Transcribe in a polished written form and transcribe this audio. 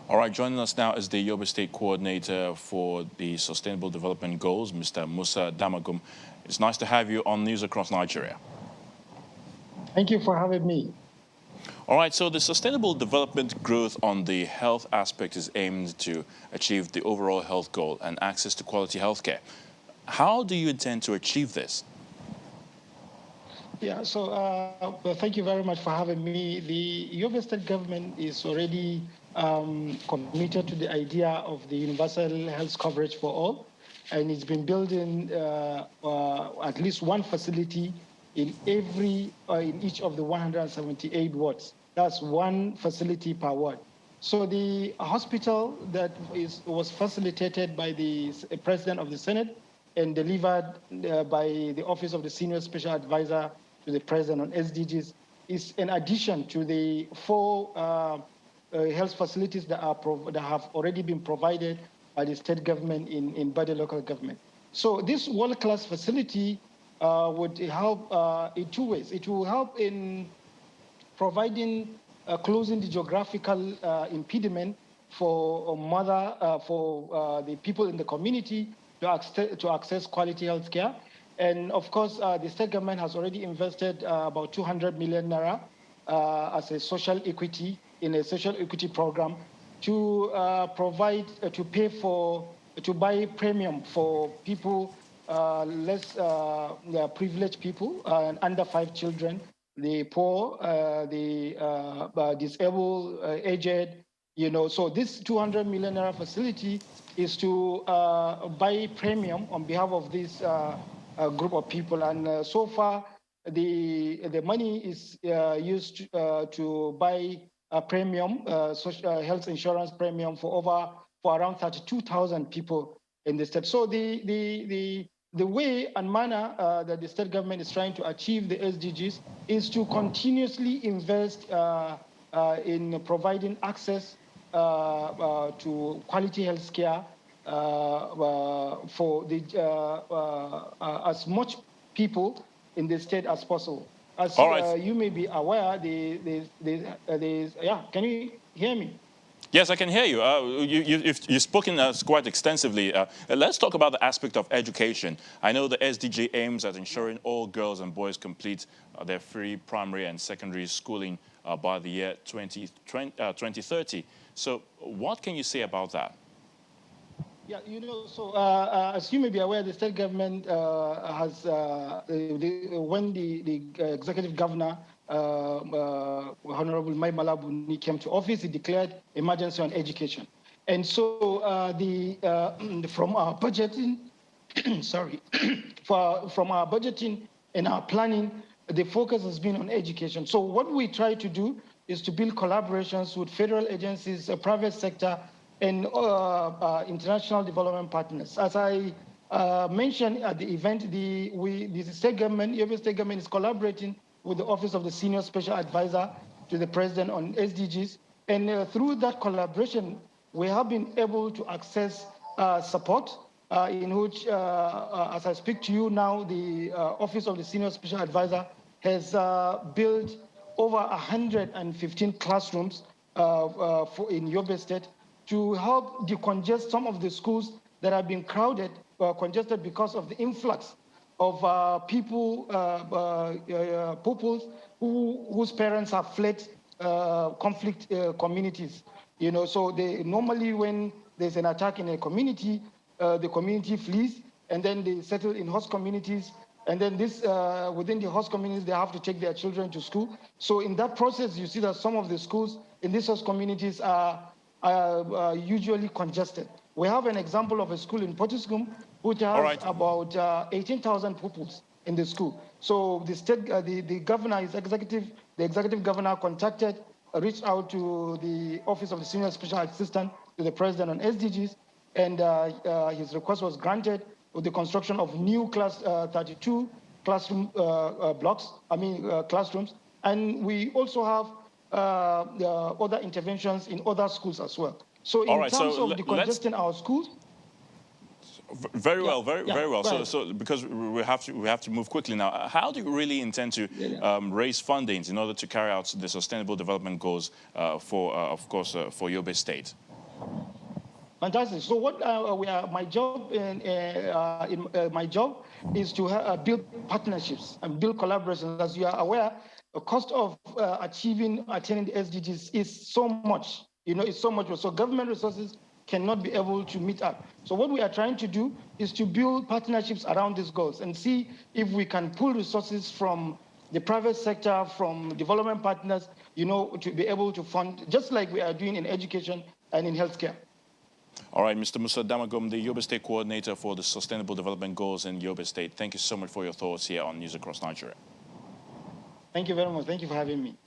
All right, joining us now is the Yobe State Coordinator for the Sustainable Development Goals, Mr. Musa Damagum. It's nice to have you on News Across Nigeria. Thank you for having me. All right, so the sustainable development growth on the health aspect is aimed to achieve the overall health goal and access to quality healthcare. How do you intend to achieve this? Yeah, so thank you very much for having me. The Yobe State government is already committed to the idea of the universal health coverage for all, and it's been building at least one facility in each of the 178 wards. That's one facility per ward. So the hospital that was facilitated by the President of the Senate and delivered by the Office of the Senior Special Advisor to the President on SDGs is in addition to the 4 health facilities that have already been provided by the state government in Bade local government. So this world-class facility would help in 2 ways. It will help in providing closing the geographical impediment for the people in the community to access quality health care. And of course, the state government has already invested about 200 million naira as a social equity in a social equity program to to buy premium for people less privileged people and under 5 children, the poor, the disabled, aged. So this 200 million naira facility is to buy premium on behalf of this group of people, and so far the money is used to buy a premium, social health insurance premium for around 32,000 people in the state. So the way and manner that the state government is trying to achieve the SDGs is to continuously invest in providing access to quality health care for as much people in the state as possible. As you may be aware, can you hear me? Yes, I can hear you. You've spoken quite extensively. Let's talk about the aspect of education. I know the SDG aims at ensuring all girls and boys complete their free primary and secondary schooling by the year 2030. So what can you say about that? Yeah, so as you may be aware, the state government has, when the executive governor, Honorable Mai Malabuni, came to office, he declared emergency on education. And so from our budgeting, sorry, from our budgeting and our planning, the focus has been on education. So what we try to do is to build collaborations with federal agencies, private sector, and international development partners. As I mentioned at the event, the state government, Yobe State government, is collaborating with the Office of the Senior Special Advisor to the President on SDGs. And through that collaboration, we have been able to access support in which, as I speak to you now, the Office of the Senior Special Advisor has built over 115 classrooms in Yobe State to help decongest some of the schools that have been crowded, congested because of the influx of pupils whose parents have fled conflict communities. So normally when there's an attack in a community, the community flees, and then they settle in host communities. And then within the host communities, they have to take their children to school. So in that process, you see that some of the schools in these host communities are usually congested. We have an example of a school in Potiskum which has about 18,000 pupils in the school. So the state, the governor, the executive governor reached out to the Office of the Senior Special Assistant to the President on SDGs, and his request was granted with the construction of new 32 classroom classrooms. And we also have other interventions in other schools as well. So in terms of decongesting our schools. Very well. So because we have to move quickly now. How do you really intend to raise fundings in order to carry out the sustainable development goals for, of course, for Yobe State? Fantastic. So what my job my job is to build partnerships and build collaborations. As you are aware, the cost of attaining the SDGs is so much. It's so much. So government resources cannot be able to meet up. So what we are trying to do is to build partnerships around these goals and see if we can pull resources from the private sector, from development partners, to be able to fund, just like we are doing in education and in healthcare. All right, Mr. Musa Damagum, the Yobe State Coordinator for the Sustainable Development Goals in Yobe State. Thank you so much for your thoughts here on News Across Nigeria. Thank you very much. Thank you for having me.